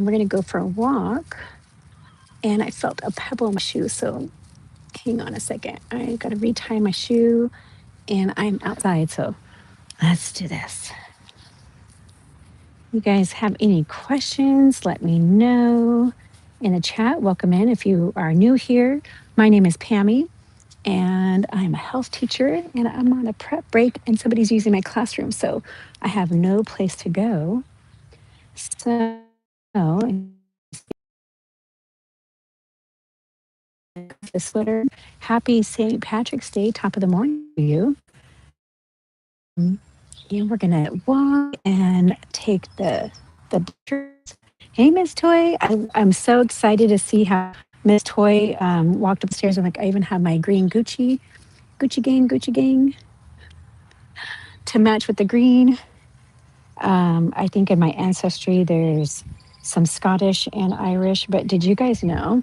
and we're going to go for a walk. And I felt a pebble in my shoe. So hang on a second. I got to retie my shoe and I'm outside. So let's do this. You guys have any questions? Let me know in the chat. Welcome in if you are new here. My name is Pammy and I'm a health teacher and I'm on a prep break and somebody's using my classroom. So I have no place to go. So the sweater. Happy St. Patrick's Day, top of the morning to you. And we're gonna walk and take the pictures. Hey, Miss Toy, I'm so excited to see how Miss Toy walked upstairs. I'm like, I even have my green Gucci gang to match with the green. I think in my ancestry there's some Scottish and Irish, but did you guys know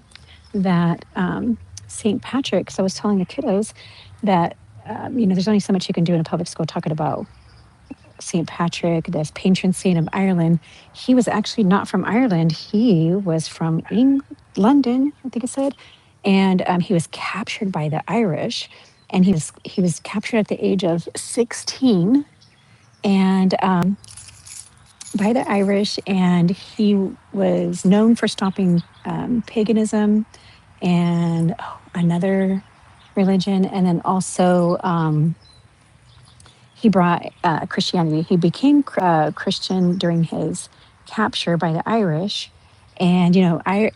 that St. Patrick, so I was telling the kiddos that, there's only so much you can do in a public school talking about St. Patrick, the patron saint of Ireland. He was actually not from Ireland. He was from London, I think it said. And he was captured by the Irish. And he was captured at the age of 16 and by the Irish. And he was known for stopping paganism and another religion, and then also he brought Christianity. He became Christian during his capture by the Irish, and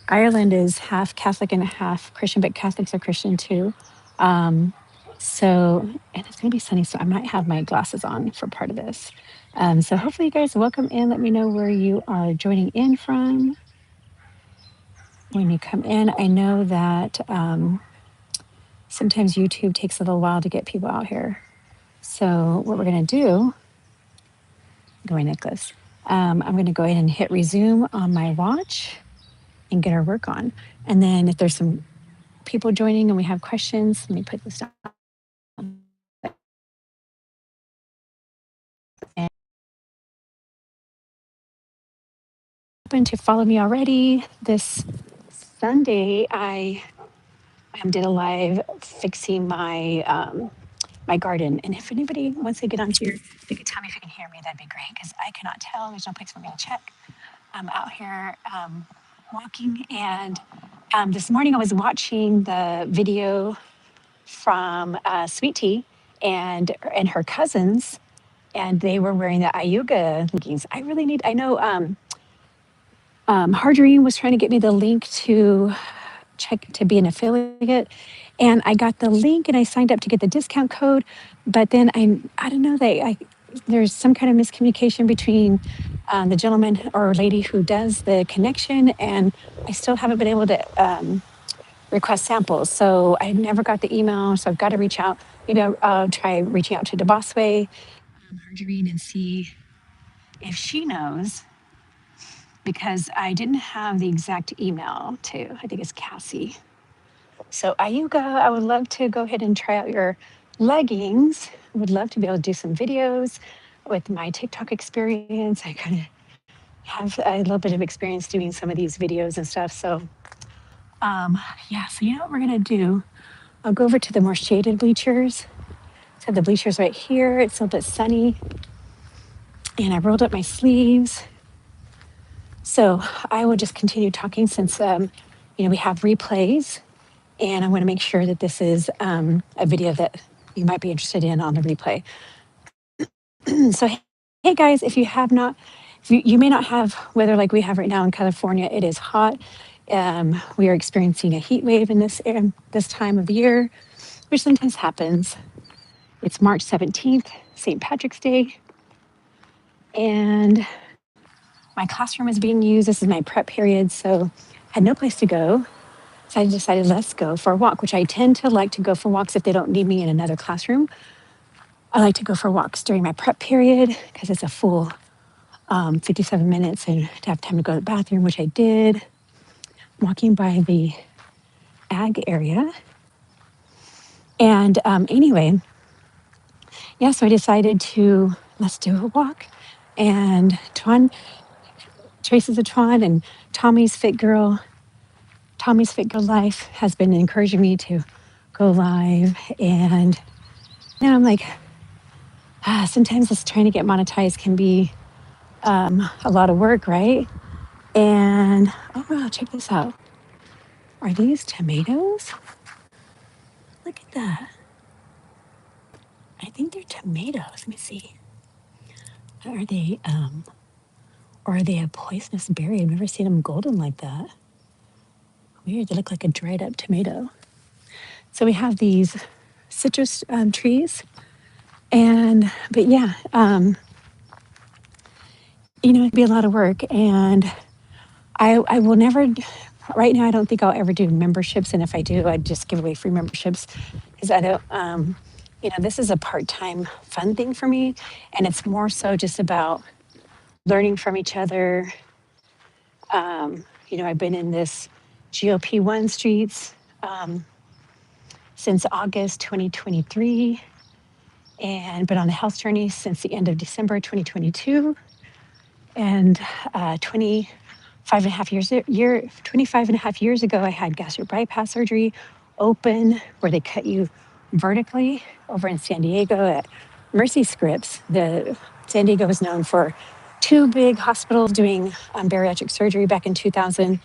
Ireland is half Catholic and half Christian, but Catholics are Christian too. So, and it's gonna be sunny, so I might have my glasses on for part of this. So hopefully you guys welcome in. Let me know where you are joining in from when you come in. I know that sometimes YouTube takes a little while to get people out here. So what we're going to do, go away, Nicholas. I'm going to go ahead and hit resume on my watch and get our work on. And then if there's some people joining and we have questions, let me put this down. And happen to follow me already. This Sunday, I did a live fixing my my garden. And if anybody wants to get on here, if you could tell me if you can hear me, that'd be great, because I cannot tell. There's no place for me to check. I'm out here walking, and this morning I was watching the video from Sweet Tea and her cousins, and they were wearing the Ayuga leggings. I know Marjorie was trying to get me the link to check to be an affiliate, and I got the link and I signed up to get the discount code, but then I don't know, there's some kind of miscommunication between the gentleman or lady who does the connection, and I still haven't been able to request samples. So I never got the email, so I've got to reach out. Maybe I'll try reaching out to DeBossway, Marjorie, and see if she knows, because I didn't have the exact email to, I think it's Cassie. So Ayuga, I would love to go ahead and try out your leggings. I would love to be able to do some videos with my TikTok experience. I kind of have a little bit of experience doing some of these videos and stuff. So yeah, so you know what we're gonna do? I'll go over to the more shaded bleachers. So the bleachers right here, it's a little bit sunny. And I rolled up my sleeves. So I will just continue talking since we have replays, and I want to make sure that this is a video that you might be interested in on the replay. So hey guys, if you have not, you may not have weather like we have right now in California. It is hot. We are experiencing a heat wave in this time of year, which sometimes happens. It's March 17th, St. Patrick's Day, and my classroom is being used. This is my prep period, so I had no place to go. So I decided, let's go for a walk, which I tend to like to go for walks if they don't need me in another classroom. I like to go for walks during my prep period because it's a full 57 minutes and to have time to go to the bathroom, which I did. Walking by the ag area. And anyway, yeah, so I decided let's do a walk. And John Traces of Tron and Tommy's Fit Girl. Tommy's Fit Girl Life has been encouraging me to go live. And now I'm like, sometimes this trying to get monetized can be a lot of work, right? And oh wow, check this out. Are these tomatoes? Look at that. I think they're tomatoes. Let me see. Are they or are they a poisonous berry? I've never seen them golden like that. Weird. They look like a dried up tomato. So we have these citrus trees, and but yeah, it'd be a lot of work, and I will never. Right now, I don't think I'll ever do memberships, and if I do, I'd just give away free memberships because I don't. This is a part-time fun thing for me, and it's more so just about learning from each other. I've been in this GLP1 streets since August 2023 and been on a health journey since the end of December 2022. And 25 and a half years ago, I had gastric bypass surgery open where they cut you vertically over in San Diego at Mercy Scripts. San Diego was known for two big hospitals doing bariatric surgery back in 2000.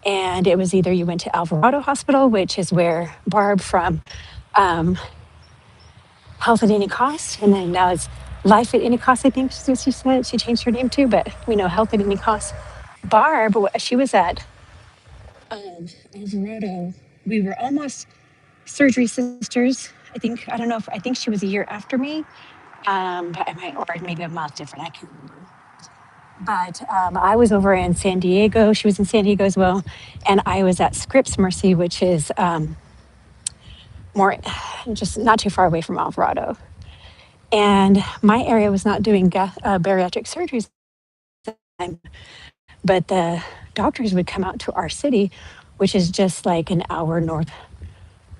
And it was either you went to Alvarado Hospital, which is where Barb from Health at Any Cost, and then now it's Life at Any Cost, I think she said. She changed her name too, but we know Health at Any Cost. Barb, she was at Alvarado. We were almost surgery sisters. I think she was a year after me, but I might, or maybe a month different. I can't remember. But I was over in San Diego. She was in San Diego as well. And I was at Scripps Mercy, which is more just not too far away from Alvarado. And my area was not doing bariatric surgeries, but the doctors would come out to our city, which is just like an hour north,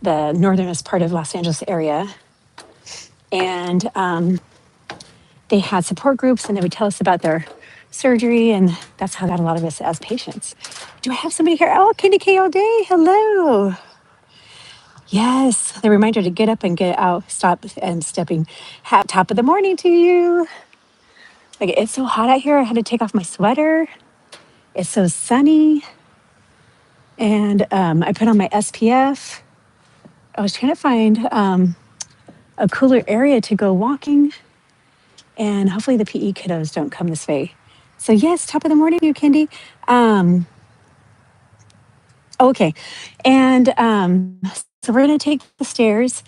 the northernest part of Los Angeles area. And they had support groups and they would tell us about their surgery. And that's how I got a lot of us as patients. Do I have somebody here? Oh, Candy K all day. Hello. Yes, the reminder to get up and get out, stop and stepping. Top of the morning to you. Like, it's so hot out here. I had to take off my sweater. It's so sunny. And I put on my SPF. I was trying to find a cooler area to go walking. And hopefully the PE kiddos don't come this way. So yes, top of the morning to you, Candy. Okay. And so we're going to take the stairs.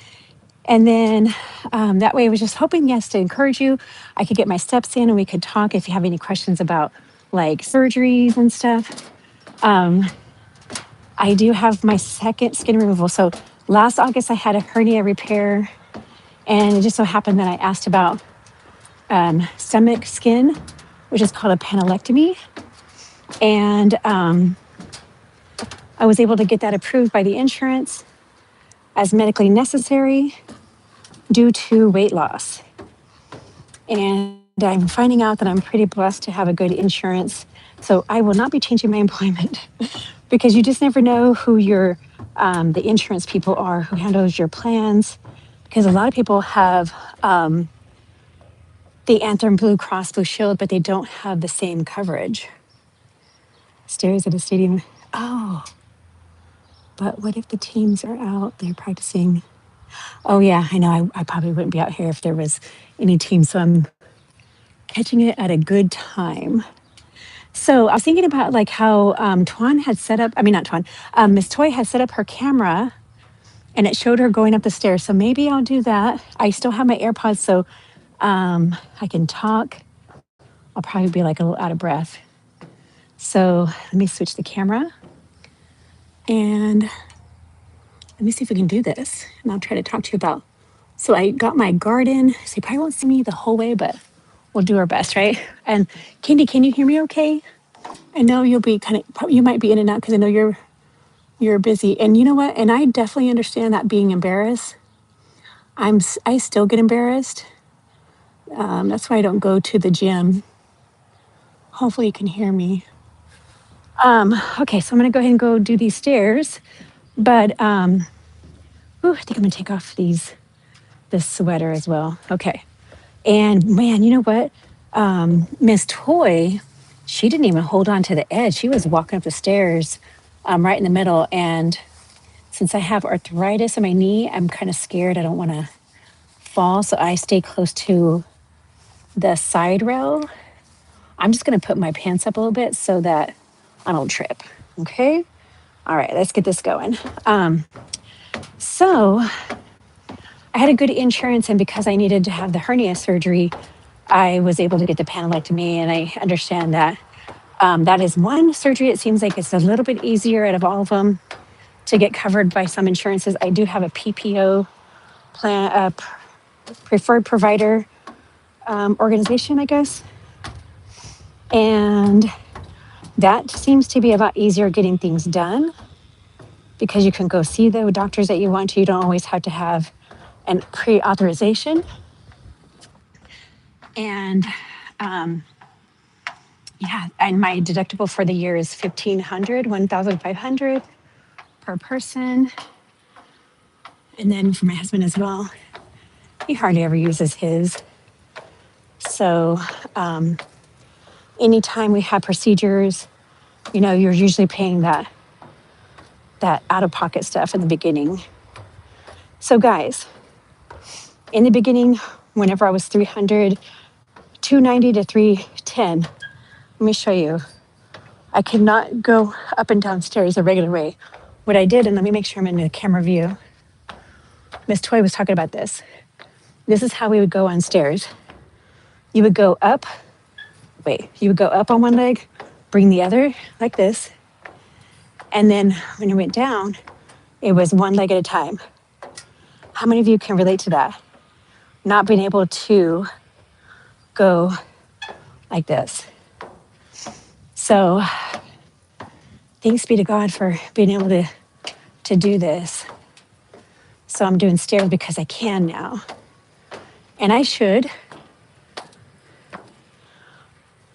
And then that way I was just hoping, yes, to encourage you. I could get my steps in and we could talk if you have any questions about like surgeries and stuff. I do have my second skin removal. So last August I had a hernia repair and it just so happened that I asked about stomach skin, which is called a panelectomy. And I was able to get that approved by the insurance as medically necessary due to weight loss. And I'm finding out that I'm pretty blessed to have a good insurance. So I will not be changing my employment because you just never know who the insurance people are who handles your plans. Because a lot of people have the Anthem Blue Cross Blue Shield, but they don't have the same coverage. Stairs at a stadium. Oh, but what if the teams are out? They're practicing. Oh yeah, I know. I probably wouldn't be out here if there was any team. So I'm catching it at a good time. So I was thinking about like how Tuan had set up, I mean, not Tuan, Miss Toy had set up her camera and it showed her going up the stairs. So maybe I'll do that. I still have my AirPods, so I can talk. I'll probably be like a little out of breath. So let me switch the camera and let me see if we can do this. And I'll try to talk to you about. So I got my garden. So you probably won't see me the whole way, but we'll do our best, right? And Candy, can you hear me okay? I know you'll be you might be in and out because I know you're busy. And you know what? And I definitely understand that being embarrassed. I still get embarrassed. That's why I don't go to the gym. Hopefully you can hear me. Okay, so I'm gonna go ahead and go do these stairs, but ooh, I think I'm gonna take off this sweater as well. Okay, and man, you know what? Miss Toy, she didn't even hold on to the edge. She was walking up the stairs, right in the middle. And since I have arthritis in my knee, I'm kind of scared. I don't want to fall, so I stay close to the side rail. I'm just gonna put my pants up a little bit so that I don't trip. Okay. All right, let's get this going. So I had a good insurance, and because I needed to have the hernia surgery, I was able to get the panelectomy, and I understand that that is one surgery. It seems like it's a little bit easier out of all of them to get covered by some insurances. I do have a PPO plan, preferred provider organization, I guess, and that seems to be a lot easier getting things done because you can go see the doctors that you want to. You don't always have to have an pre-authorization. And yeah, and my deductible for the year is 1,500, 1,500 per person. And then for my husband as well, he hardly ever uses his. So anytime we have procedures, you're usually paying that out-of-pocket stuff in the beginning. So guys, in the beginning, whenever I was 300, 290 to 310, let me show you. I could not go up and down stairs a regular way. What I did, and let me make sure I'm in the camera view. Miss Toy was talking about this. This is how we would go on stairs. You would go up, you would go up on one leg, bring the other like this. And then when you went down, it was one leg at a time. How many of you can relate to that? Not being able to go like this. So thanks be to God for being able to do this. So I'm doing stairs because I can now. And I should.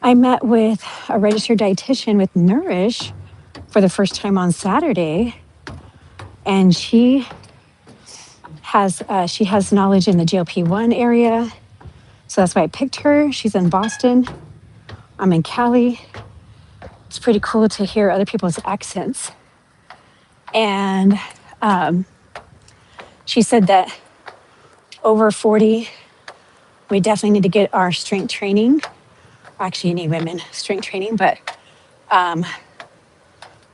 I met with a registered dietitian with Nourish for the first time on Saturday. And she has knowledge in the GLP1 area. So that's why I picked her. She's in Boston. I'm in Cali. It's pretty cool to hear other people's accents. And she said that over 40, we definitely need to get our strength training. Actually, you need women strength training, but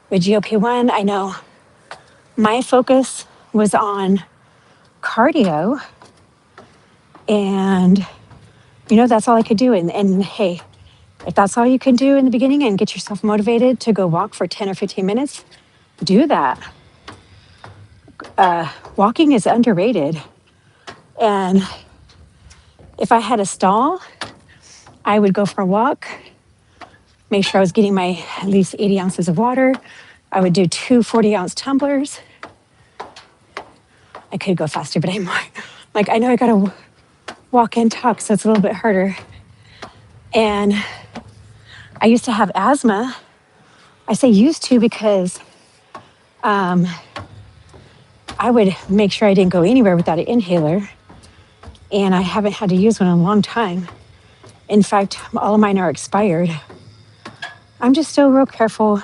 with GLP-1, I know my focus was on cardio, and that's all I could do. And hey, if that's all you can do in the beginning and get yourself motivated to go walk for 10 or 15 minutes, do that. Walking is underrated. And if I had a stall, I would go for a walk, make sure I was getting my at least 80 ounces of water. I would do 2 40-ounce tumblers. I could go faster, but I'm like, I know I gotta walk and talk, so it's a little bit harder. And I used to have asthma. I say used to because I would make sure I didn't go anywhere without an inhaler. And I haven't had to use one in a long time. In fact, all of mine are expired. I'm just still real careful.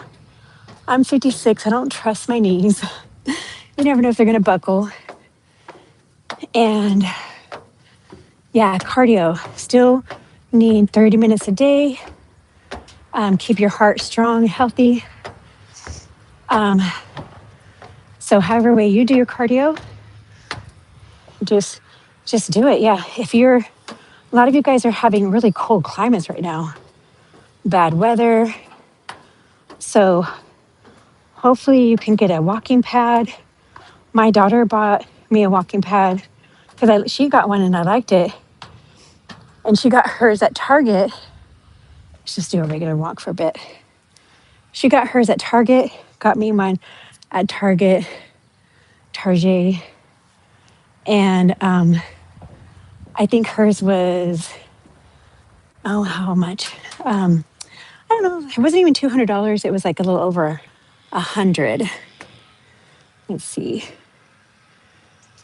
I'm 56. I don't trust my knees. You never know if they're going to buckle. And yeah, cardio. Still need 30 minutes a day. Keep your heart strong, healthy. So however way you do your cardio, just do it. Yeah. A lot of you guys are having really cold climates right now. Bad weather. So hopefully you can get a walking pad. My daughter bought me a walking pad because she got one and I liked it. And she got hers at Target. Let's just do a regular walk for a bit. She got hers at Target, got me mine at Target. And I think hers was, how much? I don't know. It wasn't even $200. It was like a little over 100. Let's see.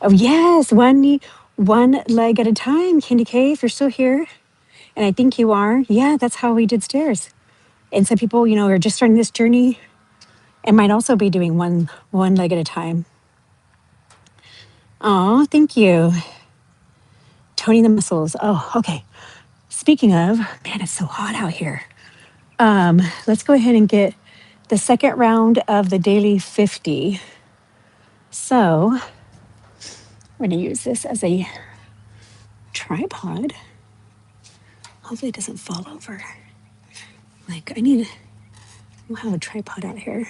Oh yes, one leg at a time. Candy K, if you're still here, and I think you are. Yeah, that's how we did stairs. And some people, are just starting this journey and might also be doing one leg at a time. Oh, thank you. Toning the muscles. Oh, okay. Speaking of, man, it's so hot out here. Let's go ahead and get the second round of the daily 50. So we're going to use this as a tripod. Hopefully it doesn't fall over. Like, we'll have a tripod out here.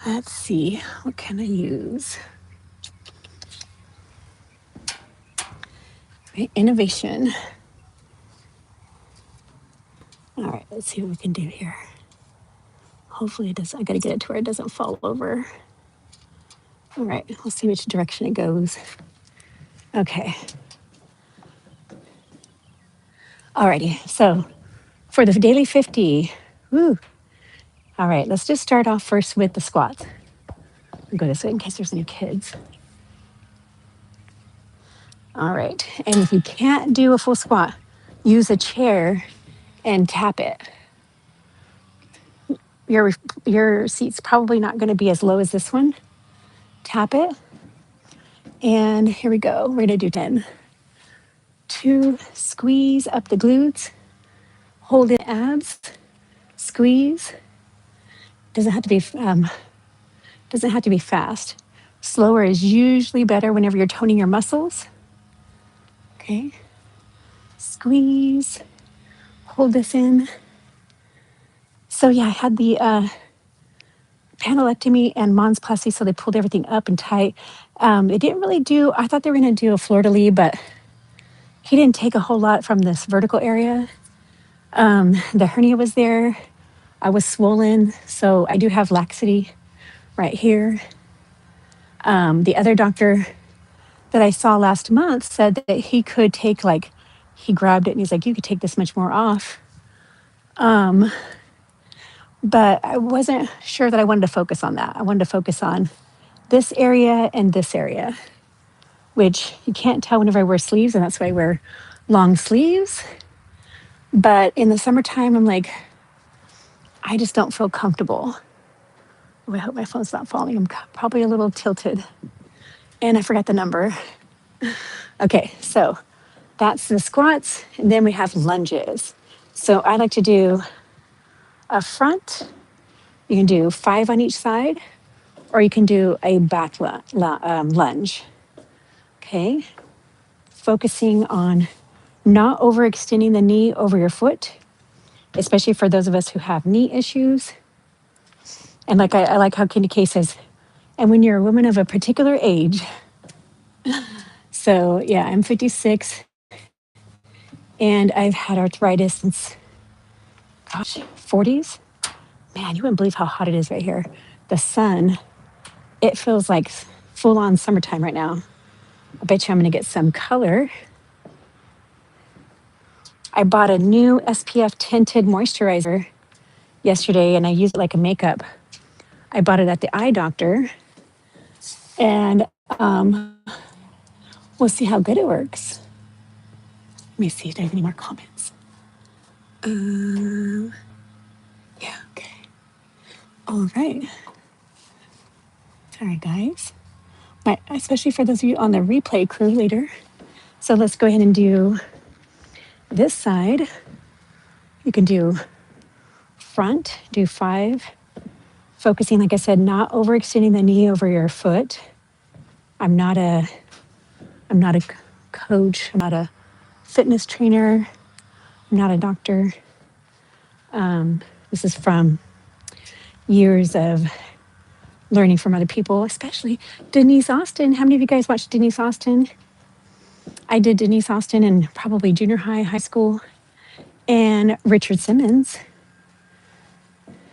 Let's see, what can I use? Right, innovation. All right, let's see what we can do here. Hopefully it doesn't, I gotta get it to where it doesn't fall over. All right, we'll see which direction it goes. Okay. Alrighty, so for the daily 50, woo. All right, let's just start off first with the squats. I'll go this way in case there's any kids. All right, and if you can't do a full squat, use a chair and tap it. Your seat's probably not going to be as low as this one. Tap it. And here we go. We're going to do 10. 2, squeeze up the glutes. Hold in abs. Squeeze. Doesn't have to be fast. Slower is usually better whenever you're toning your muscles. Okay. Squeeze. Hold this in. So yeah, I had the panelectomy and monsplasty, so they pulled everything up and tight. It didn't really do, I thought they were going to do a fleur-de-lis, but he didn't take a whole lot from this vertical area. The hernia was there. I was swollen, so I do have laxity right here. The other doctor that I saw last month said that he could take, he grabbed it and he's like, you could take this much more off. But I wasn't sure that I wanted to focus on that. I wanted to focus on this area and this area, which you can't tell whenever I wear sleeves, and that's why I wear long sleeves. But in the summertime, I'm like, I just don't feel comfortable. Oh, I hope my phone's not falling. I'm probably a little tilted. And I forgot the number. Okay, so that's the squats. And then we have lunges. So I like to do a front. You can do 5 on each side, or you can do a back lunge. Okay, focusing on not overextending the knee over your foot, especially for those of us who have knee issues. And I like how Candy K says, and when you're a woman of a particular age. So yeah, I'm 56 and I've had arthritis since, 40s. Man, you wouldn't believe how hot it is right here. The sun, it feels like full on summertime right now. I bet you I'm gonna get some color. I bought a new SPF tinted moisturizer yesterday and I used it like a makeup. I bought it at the eye doctor and we'll see how good it works. Let me see if there's any more comments. Yeah, okay. All right. Sorry, guys. Especially for those of you on the replay crew later. So let's go ahead and do this side. You can do front, do 5. Focusing, like I said, not overextending the knee over your foot. I'm not a coach. I'm not a fitness trainer. I'm not a doctor. This is from years of learning from other people, especially Denise Austin. How many of you guys watched Denise Austin? I did Denise Austin in probably junior high, high school. And Richard Simmons,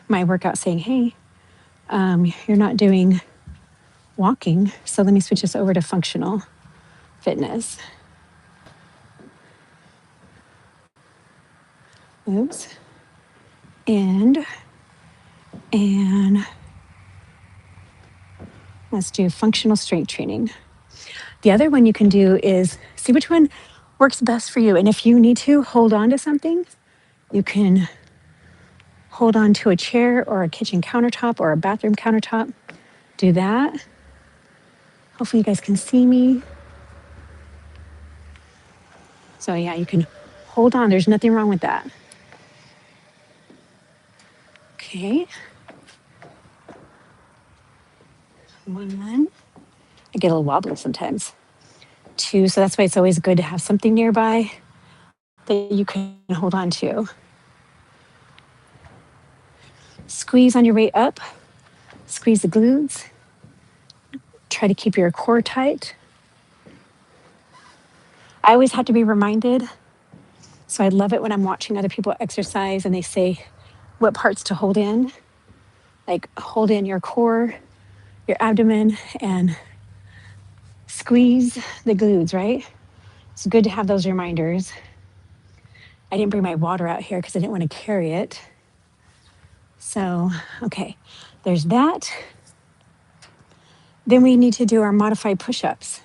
my workout saying, hey, you're not doing walking, so let me switch this over to functional fitness. Oops. And let's do functional strength training. The other one you can do is see which one works best for you. And if you need to hold on to something, you can hold on to a chair or a kitchen countertop or a bathroom countertop. Do that. Hopefully you guys can see me. So yeah, you can hold on. There's nothing wrong with that. Okay. One. I get a little wobbly sometimes. Two. So that's why it's always good to have something nearby that you can hold on to. Squeeze on your way up. Squeeze the glutes. Try to keep your core tight. I always have to be reminded. So I love it when I'm watching other people exercise and they say what parts to hold in. Like hold in your core, your abdomen, and squeeze the glutes, right? It's good to have those reminders. I didn't bring my water out here because I didn't want to carry it. So, okay, there's that. Then we need to do our modified push-ups.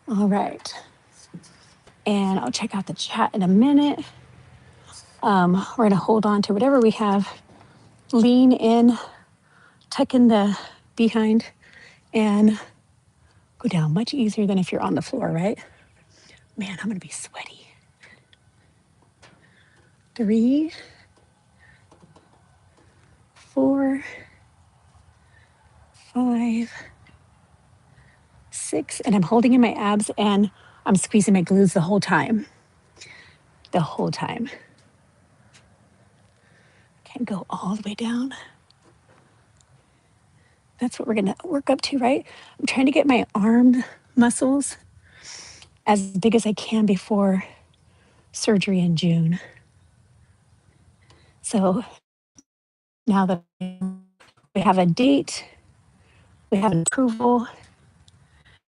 All right. And I'll check out the chat in a minute. We're going to hold on to whatever we have. Lean in, tuck in the behind, and go down. Much easier than if you're on the floor, right? Man, I'm going to be sweaty. 3, 4, 5, 6, and I'm holding in my abs and I'm squeezing my glutes the whole time. The whole time. Can't go all the way down. That's what we're going to work up to, right? I'm trying to get my arm muscles as big as I can before surgery in June. So now that we have a date, we have an approval,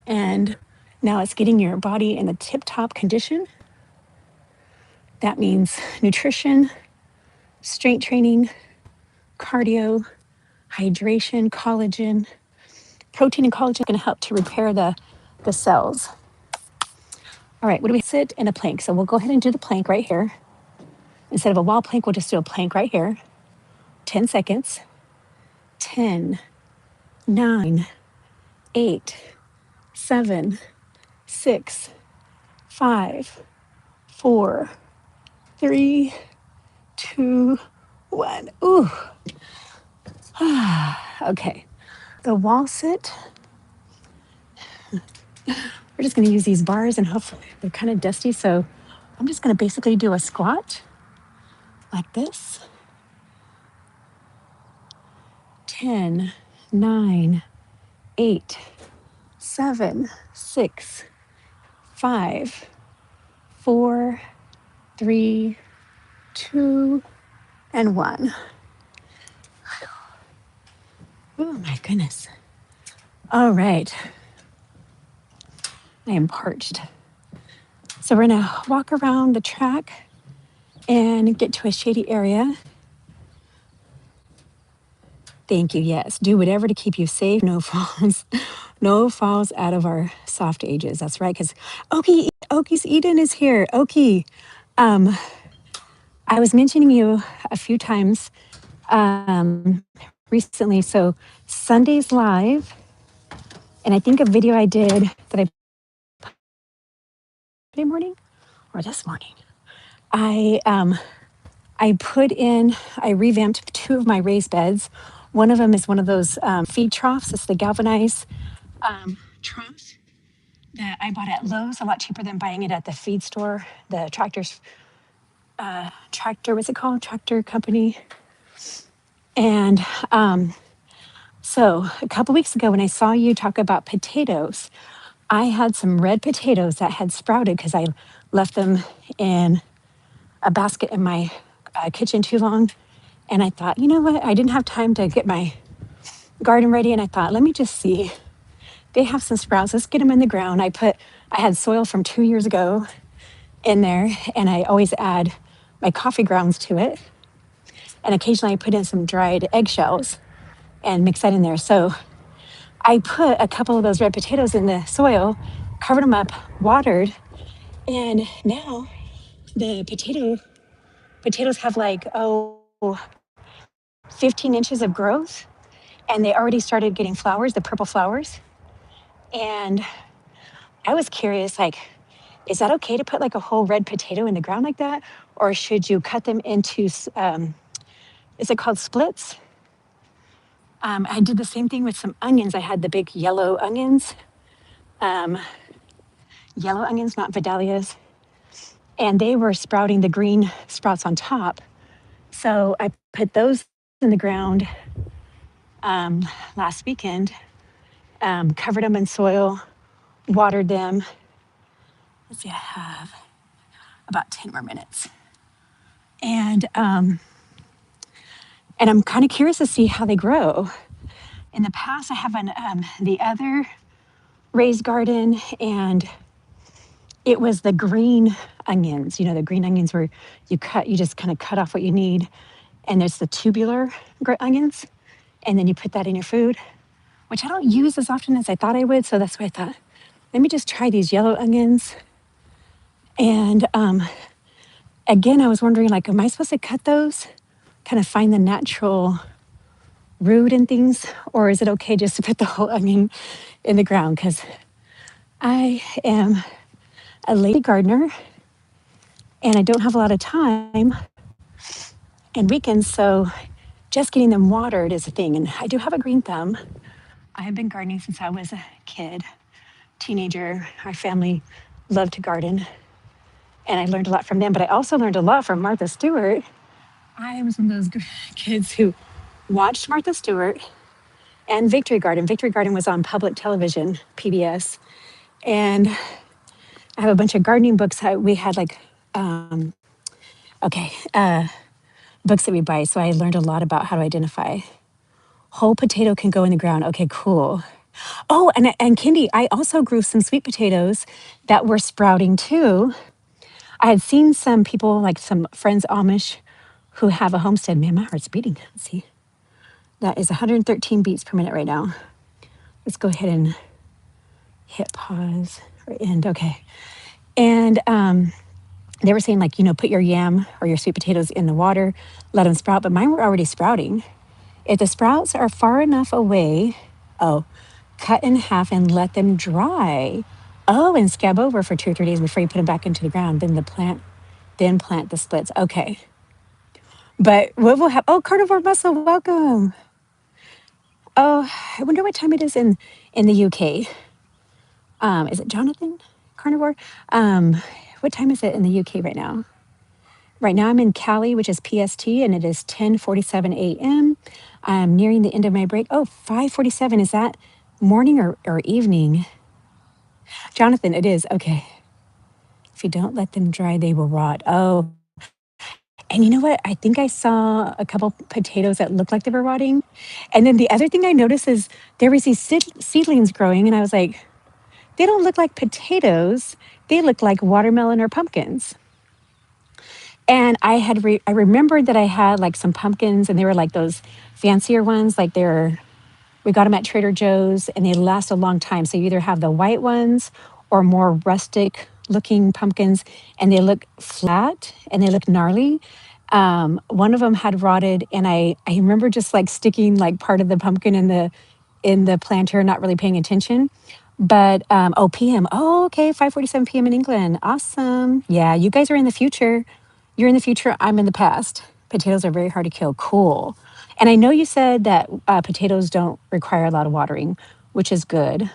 and now it's getting your body in the tip-top condition. That means nutrition, strength training, cardio, hydration, collagen. Protein and collagen are going to help to repair the cells. All right, what do we sit in a plank? So we'll go ahead and do the plank right here. Instead of a wall plank, we'll just do a plank right here. 10 seconds. 10, 9, 8, 7, 6, 5, 4, 3, 2, 1. Ooh. Okay. The wall sit. We're just going to use these bars and hopefully they're kind of dusty. So I'm just going to basically do a squat like this. 10, 9, 8, 7, 6, 5, 4, 3, 2, and 1. Oh my goodness. All right. I am parched. So we're going to walk around the track and get to a shady area. Thank you. Yes. Do whatever to keep you safe. No falls. No falls out of our soft ages. That's right. Because Oki's Eden is here. Oki, I was mentioning you a few times recently. So Sunday's live, and I think a video I did that I Friday morning or this morning. I revamped 2 of my raised beds. One of them is one of those feed troughs. It's the galvanized trough that I bought at Lowe's, a lot cheaper than buying it at the feed store, the what's it called? Tractor company. And so a couple weeks ago when I saw you talk about potatoes, I had some red potatoes that had sprouted because I left them in a basket in my kitchen too long. And I thought, you know what? I didn't have time to get my garden ready. And I thought, let me just see. They have some sprouts. Let's get them in the ground. I had soil from 2 years ago in there. And I always add my coffee grounds to it. And occasionally I put in some dried eggshells and mix that in there. So I put a couple of those red potatoes in the soil, covered them up, watered, and now the potatoes have like 15 inches of growth, and they already started getting flowers, the purple flowers. And I was curious, like, is that okay to put like a whole red potato in the ground like that, or should you cut them into? Is it called splits? I did the same thing with some onions. I had the big um, yellow onions, not Vidalias, and they were sprouting the green sprouts on top. So I put those in the ground last weekend, covered them in soil, watered them. Let's see, I have about 10 more minutes. And I'm kind of curious to see how they grow. In the past, I have the other raised garden, and it was the green onions. You know, the green onions where you just kind of cut off what you need, and there's the tubular onions, and then you put that in your food, which I don't use as often as I thought I would. So that's why I thought, let me just try these yellow onions. And again, I was wondering, like, am I supposed to cut those, kind of find the natural root and things, or is it okay just to put the whole onion in the ground? Because I am a lady gardener and I don't have a lot of time and weekends, so just getting them watered is a thing. And I do have a green thumb. I have been gardening since I was a kid, teenager. Our family loved to garden, and I learned a lot from them, but I also learned a lot from Martha Stewart. I was one of those kids who watched Martha Stewart and Victory Garden. Victory Garden was on public television, PBS. And I have a bunch of gardening books. We had like, okay, books that we buy. So I learned a lot about how to identify. Whole potato can go in the ground. Okay, cool. Oh, and Kindy, I also grew some sweet potatoes that were sprouting too. I had seen some people, like some friends Amish, who have a homestead. Man, my heart's beating. Let's see. That is 113 beats per minute right now. Let's go ahead and hit pause or end. Okay. And they were saying, like, put your yam or your sweet potatoes in the water, let them sprout. But mine were already sprouting. If the sprouts are far enough away, cut in half and let them dry. Oh, and scab over for 2 or 3 days before you put them back into the ground. Then plant the splits. Okay. But what will happen? Oh, carnivore muscle, welcome. Oh, I wonder what time it is in the UK. Is it Jonathan Carnivore? What time is it in the UK right now? Right now I'm in Cali, which is PST, and it is 10:47 a.m. I'm nearing the end of my break. Oh, 5:47. Is that morning or evening? Jonathan, it is. Okay. If you don't let them dry, they will rot. Oh, and you know what? I think I saw a couple potatoes that looked like they were rotting. And then the other thing I noticed is there was these seedlings growing, and I was like, they don't look like potatoes. They look like watermelon or pumpkins. And I remembered that I had like some pumpkins, and they were like those fancier ones, like we got them at Trader Joe's, and they last a long time. So you either have the white ones or more rustic looking pumpkins, and they look flat and they look gnarly. One of them had rotted, and I remember just like sticking like part of the pumpkin in the planter, not really paying attention. But PM. Oh, okay, 5:47 p.m. in England. Awesome. Yeah, you guys are in the future. You're in the future. I'm in the past. Potatoes are very hard to kill. Cool. And I know you said that potatoes don't require a lot of watering, which is good,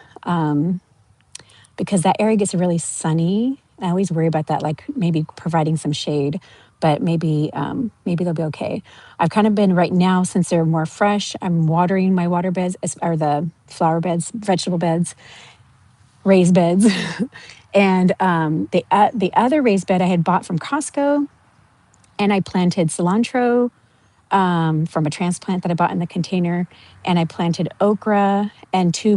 because that area gets really sunny. I always worry about that, like maybe providing some shade, but maybe they'll be okay. I've kind of been right now, since they're more fresh, I'm watering my water beds, or the flower beds, vegetable beds, raised beds. And the other raised bed I had bought from Costco, and I planted cilantro from a transplant that I bought in the container. And I planted okra and 2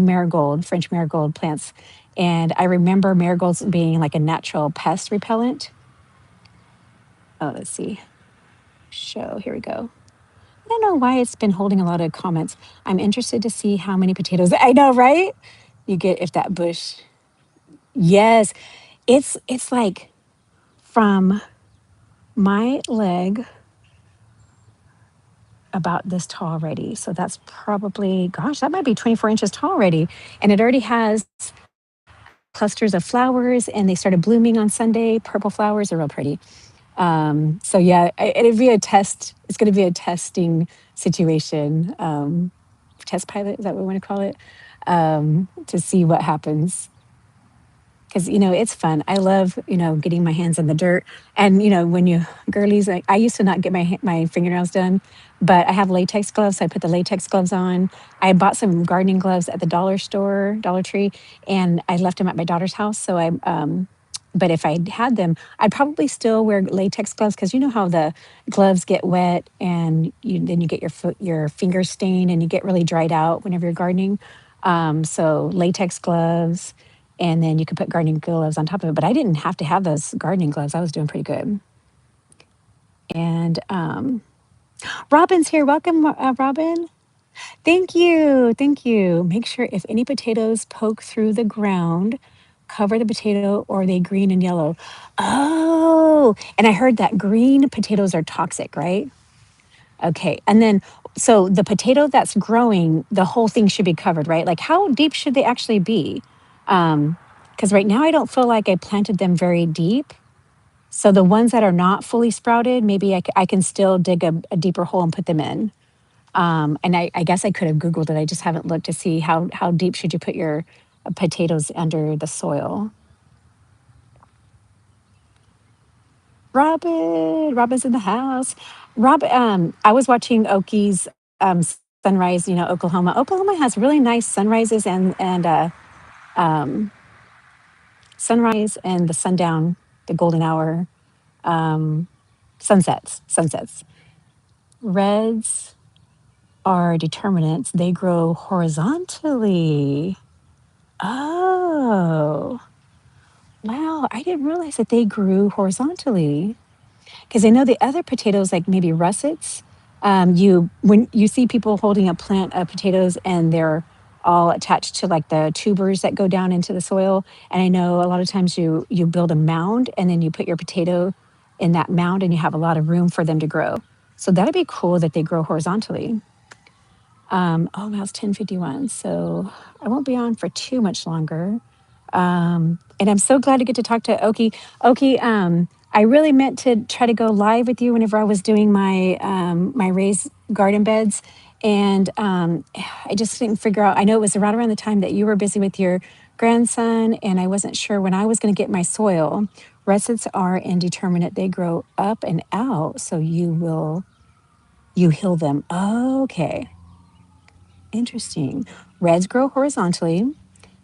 French marigold plants. And I remember marigolds being like a natural pest repellent. Oh, let's see. Show. Here we go. I don't know why it's been holding a lot of comments. I'm interested to see how many potatoes. I know, right? You get if that bush. Yes, it's like from my leg about this tall already. So that's probably, gosh, that might be 24 inches tall already. And it already has clusters of flowers and they started blooming on Sunday. Purple flowers are real pretty. So yeah, it'd be a test. It's going to be a testing situation. Test pilot, is that what we want to call it? To see what happens. Because it's fun. I love getting my hands in the dirt, and when you girlies, I used to not get my fingernails done, but I have latex gloves. So I put the latex gloves on. I bought some gardening gloves at the dollar store, Dollar Tree, and I left them at my daughter's house. So but if I had them, I'd probably still wear latex gloves because you know how the gloves get wet and then you get your foot, your fingers stained, and you get really dried out whenever you're gardening. So latex gloves, and then you could put gardening gloves on top of it. But I didn't have to have those gardening gloves. I was doing pretty good. And Robin's here. Welcome, Robin. Thank you. Thank you. Make sure if any potatoes poke through the ground, cover the potato or they green and yellow. Oh, and I heard that green potatoes are toxic, right? Okay. And then, so the potato that's growing, the whole thing should be covered, right? Like, how deep should they actually be? Because right now I don't feel like I planted them very deep. So the ones that are not fully sprouted, maybe I can still dig a deeper hole and put them in. And I guess I could have Googled it. I just haven't looked to see how deep should you put your potatoes under the soil. Robin's in the house. I was watching Oki's sunrise. Oklahoma. Oklahoma has really nice sunrises and um, sunrise and the sundown, the golden hour, um, sunsets. Reds are determinants. They grow horizontally. Oh, wow. I didn't realize that they grew horizontally. Because I know the other potatoes, like maybe russets, when you see people holding a plant of potatoes and they're all attached to like the tubers that go down into the soil. And I know a lot of times you build a mound and then you put your potato in that mound and you have a lot of room for them to grow. So that'd be cool that they grow horizontally. Oh, now it's 10:51, so I won't be on for too much longer. And I'm so glad to get to talk to Oki. Oki, I really meant to try to go live with you whenever I was doing my raised garden beds, and I just didn't figure out. I know it was around the time that you were busy with your grandson, and I wasn't sure when I was going to get my soil. Russets are indeterminate; they grow up and out, so you heal them. Okay, interesting. Reds grow horizontally.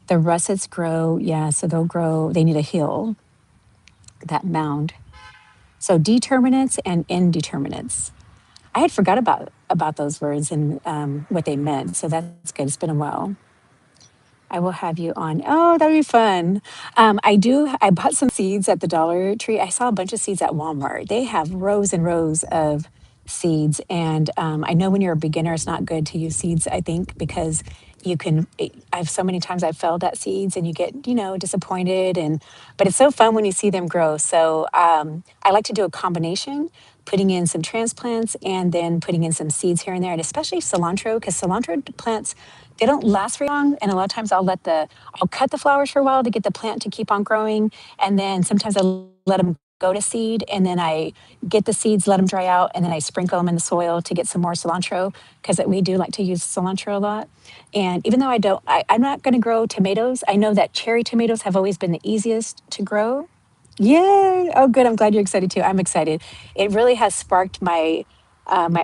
The russets grow, yeah, so they'll grow, they need a hill, that mound. So determinants and indeterminants. I had forgot about those words and what they meant, so that's good. It's been a while. I will have you on. Oh, that'd be fun. I bought some seeds at the Dollar Tree. I saw a bunch of seeds at Walmart. They have rows and rows of seeds. And I know when you're a beginner, it's not good to use seeds, I think, because I've so many times I've failed at seeds and you get, disappointed. But it's so fun when you see them grow. So I like to do a combination, putting in some transplants and then putting in some seeds here and there, and especially cilantro, because cilantro plants, they don't last very long. And a lot of times I'll cut the flowers for a while to get the plant to keep on growing. And then sometimes I let them go to seed and then I get the seeds, let them dry out, and then I sprinkle them in the soil to get some more cilantro because we do like to use cilantro a lot. And even though I'm not going to grow tomatoes. I know that cherry tomatoes have always been the easiest to grow. Yeah. Oh, good. I'm glad you're excited too. I'm excited. It really has sparked my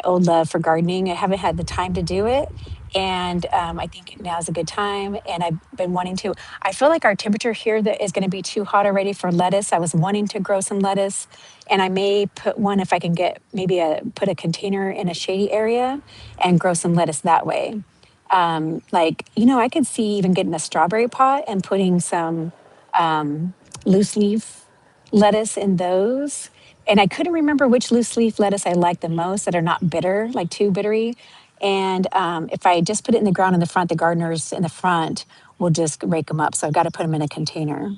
old love for gardening. I haven't had the time to do it, and I think now is a good time. And I've been wanting to. I feel like our temperature here that is going to be too hot already for lettuce. I was wanting to grow some lettuce, and I may put one if I can get maybe put a container in a shady area and grow some lettuce that way. I could see even getting a strawberry pot and putting some loose leaf lettuce in those. And I couldn't remember which loose leaf lettuce I like the most that are not bitter, like too bittery. And if I just put it in the ground in the front, the gardeners in the front will just rake them up. So I've got to put them in a container.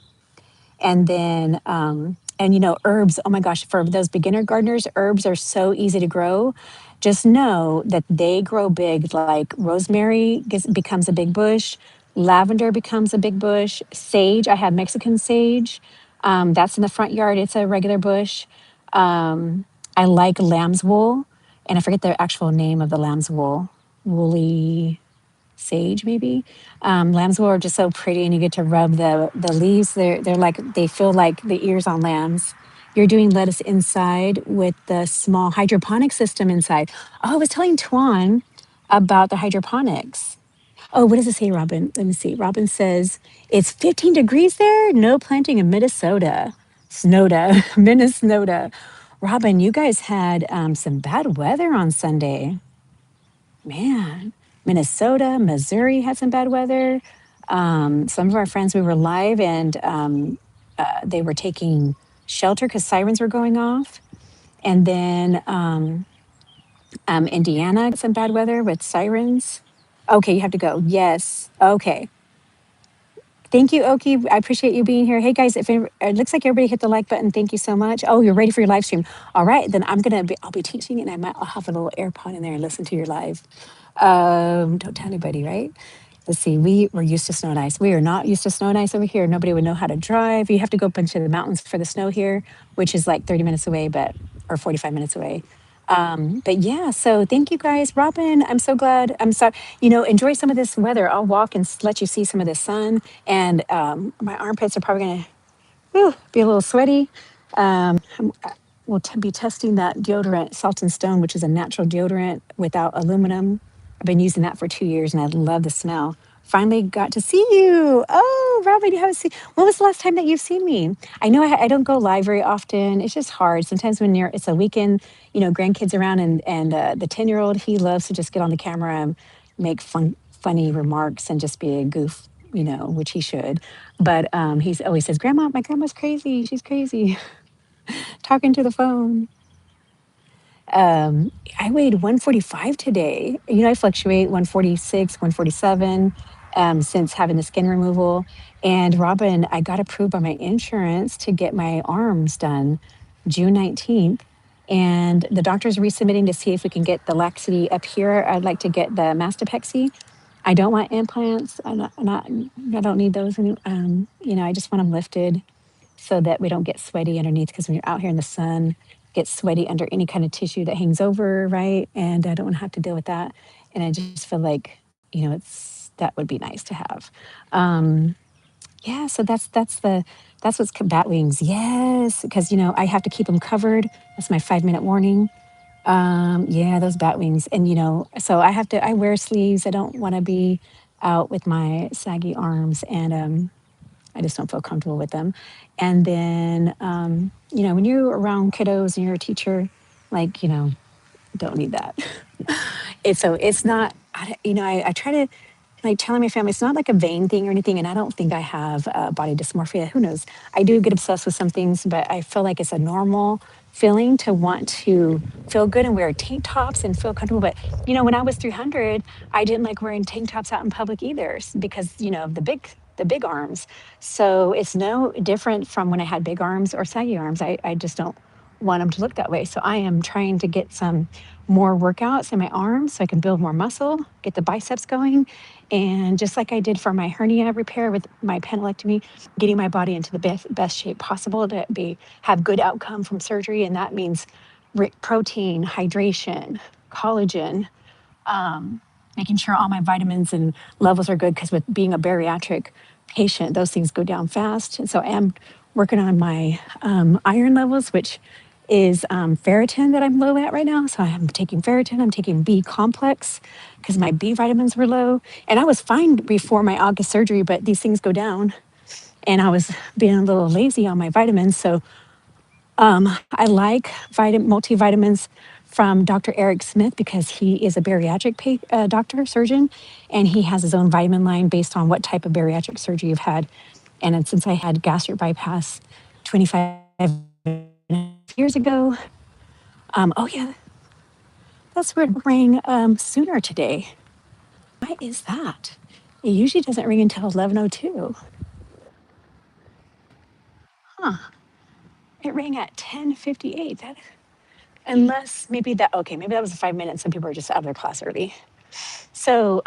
And then, and herbs, oh my gosh, for those beginner gardeners, herbs are so easy to grow. Just know that they grow big, like rosemary becomes a big bush, lavender becomes a big bush, sage, I have Mexican sage. That's in the front yard, it's a regular bush. I like lamb's wool, and I forget the actual name of the lamb's wool, woolly sage maybe. Lamb's wool are just so pretty, and you get to rub the leaves. They're like they feel like the ears on lambs. You're doing lettuce inside with the small hydroponic system inside. Oh, I was telling Tuan about the hydroponics. Oh, what does it say, Robin? Let me see. Robin says it's 15 degrees there. No planting in Minnesota. Snoda, Minnesota. Robin, you guys had some bad weather on Sunday. Man, Minnesota, Missouri had some bad weather. Some of our friends, we were live, and they were taking shelter because sirens were going off. And then Indiana got some bad weather with sirens. Okay, you have to go. Yes. Okay. Thank you, Oki. I appreciate you being here. Hey guys, it looks like everybody hit the like button. Thank you so much. Oh, you're ready for your live stream. All right, then I'll be teaching, and I'll have a little AirPod in there and listen to your live. Don't tell anybody, right? Let's see. We're used to snow and ice. We are not used to snow and ice over here. Nobody would know how to drive. You have to go up into the mountains for the snow here, which is like 30 minutes away, or 45 minutes away. But yeah, so thank you guys. Robin, I'm so glad. I'm sorry. Enjoy some of this weather. I'll walk and let you see some of the sun. And my armpits are probably going to be a little sweaty. We'll be testing that deodorant, Salt and Stone, which is a natural deodorant without aluminum. I've been using that for 2 years, and I love the smell. Finally got to see you. Oh, Robin, you haven't seen. When was the last time that you've seen me? I know I don't go live very often. It's just hard. Sometimes when it's a weekend, grandkids around, and the 10-year-old, he loves to just get on the camera and make funny remarks and just be a goof, which he should. But he always says, "Grandma, my grandma's crazy. She's crazy." Talking to the phone. I weighed 145 today. I fluctuate 146, 147 since having the skin removal. And Robin, I got approved by my insurance to get my arms done June 19th. And the doctor's resubmitting to see if we can get the laxity up here. I'd like to get the mastopexy. I don't want implants. I don't need those. I just want them lifted so that we don't get sweaty underneath, because when you're out here in the sun, get sweaty under any kind of tissue that hangs over, right? And I don't want to have to deal with that. And I just feel like, that would be nice to have. Yeah, so that's what's bat wings. Yes, because I have to keep them covered. That's my 5-minute warning. Yeah, those bat wings. And so I wear sleeves. I don't want to be out with my saggy arms, and I just don't feel comfortable with them. And then, when you're around kiddos and you're a teacher, like, don't need that. It's not, I try to like telling my family it's not like a vain thing or anything. And I don't think I have body dysmorphia. Who knows? I do get obsessed with some things, but I feel like it's a normal feeling to want to feel good and wear tank tops and feel comfortable. But, when I was 300, I didn't like wearing tank tops out in public either because, of the big arms. So it's no different from when I had big arms or saggy arms. I just don't want them to look that way. So I am trying to get some more workouts in my arms so I can build more muscle, get the biceps going. And just like I did for my hernia repair with my pennilectomy, getting my body into the best shape possible to have good outcome from surgery. And that means protein, hydration, collagen, making sure all my vitamins and levels are good, because with being a bariatric patient, those things go down fast. And so I am working on my iron levels, which is ferritin that I'm low at right now. So I'm taking ferritin, I'm taking B complex because my B vitamins were low. And I was fine before my August surgery, but these things go down. And I was being a little lazy on my vitamins. So I like multivitamins from Dr. Eric Smith, because he is a bariatric doctor, surgeon, and he has his own vitamin line based on what type of bariatric surgery you've had. And since I had gastric bypass 25 years ago. Oh yeah, that's weird. It rang sooner today. Why is that? It usually doesn't ring until 11:02. Huh. It rang at 10:58. That unless maybe that okay, maybe that was 5 minutes. Some people are just out of their class early. So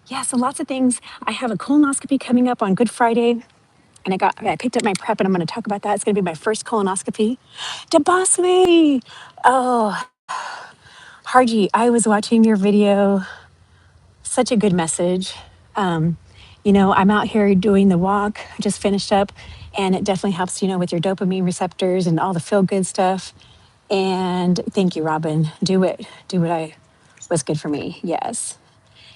yeah, so lots of things. I have a colonoscopy coming up on Good Friday. And I picked up my prep and I'm going to talk about that. It's going to be my first colonoscopy. Dabasme! Oh, Harji, I was watching your video. Such a good message. Um, I'm out here doing the walk. I just finished up, and it definitely helps, with your dopamine receptors and all the feel good stuff. And thank you, Robin. Do what I was good for me. Yes.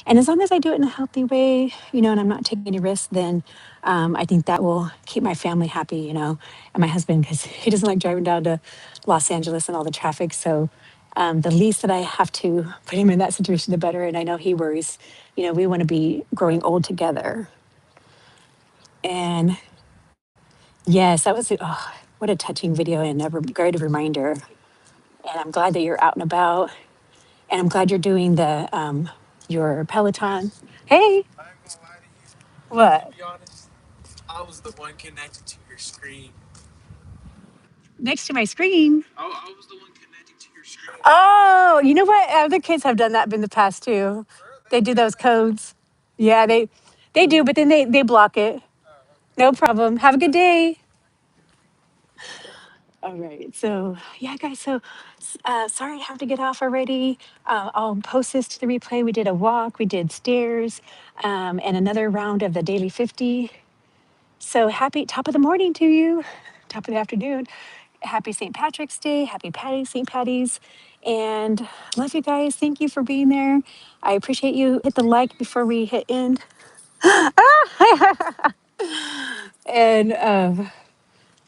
And as long as I do it in a healthy way, and I'm not taking any risks, then I think that will keep my family happy, and my husband, because he doesn't like driving down to Los Angeles and all the traffic. So the least that I have to put him in that situation, the better. And I know he worries, we want to be growing old together. And yes, that was, oh, what a touching video and a great reminder. And I'm glad that you're out and about. And I'm glad you're doing your Peloton. Hey, what? Next to my screen. Oh, you know what? Other kids have done that in the past too. They do those codes. Yeah, they do, but then they block it. No problem. Have a good day. All right. So yeah, guys. So sorry I have to get off already. I'll post this to the replay. We did a walk. We did stairs, and another round of the daily 50. So happy top of the morning to you, top of the afternoon. Happy St. Patrick's Day. Happy Patty, St. Patty's. And love you guys. Thank you for being there. I appreciate you. Hit the like before we hit end. And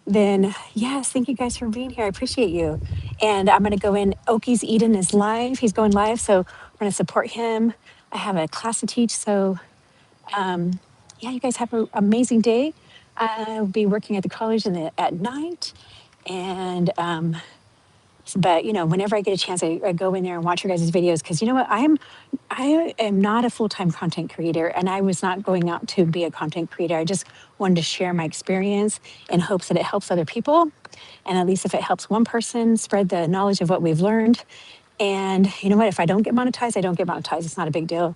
then, yes, thank you guys for being here. I appreciate you. And I'm going to go in. Oki's Eden is live. He's going live. So we're going to support him. I have a class to teach. So yeah, you guys have an amazing day. I'll be working at the college at night. And, but whenever I get a chance, I go in there and watch your guys' videos because you know what? I am not a full-time content creator and I was not going out to be a content creator. I just wanted to share my experience in hopes that it helps other people. And at least if it helps one person spread the knowledge of what we've learned. And you know what? If I don't get monetized, I don't get monetized. It's not a big deal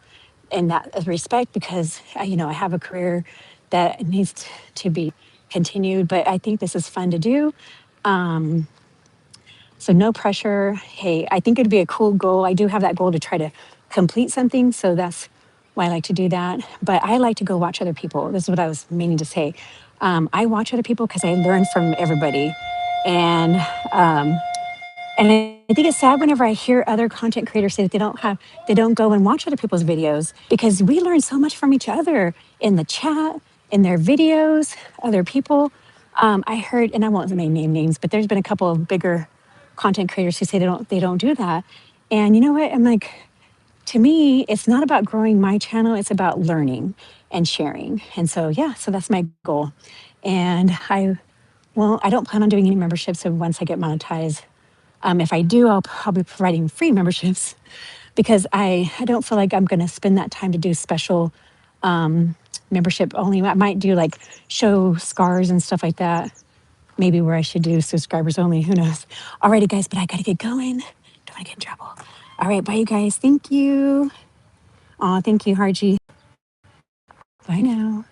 in that respect because I have a career that needs to be continued. But I think this is fun to do. So no pressure. Hey, I think it'd be a cool goal. I do have that goal to try to complete something. So that's why I like to do that. But I like to go watch other people. This is what I was meaning to say. I watch other people because I learn from everybody. And and I think it's sad whenever I hear other content creators say that they don't go and watch other people's videos because we learn so much from each other in the chat, in their videos, other people. I heard, and I won't name names, but there's been a couple of bigger content creators who say they don't do that. And you know what? I'm like, to me, it's not about growing my channel. It's about learning and sharing. And so, yeah, so that's my goal. And I don't plan on doing any memberships. So once I get monetized, if I do, I'll be providing free memberships because I don't feel like I'm going to spend that time to do special membership only. I might do like show scars and stuff like that. Maybe where I should do subscribers only. Who knows? Alrighty, guys, but I got to get going. Don't want to get in trouble. All right, bye, you guys. Thank you. Oh, thank you, Harji. Bye now.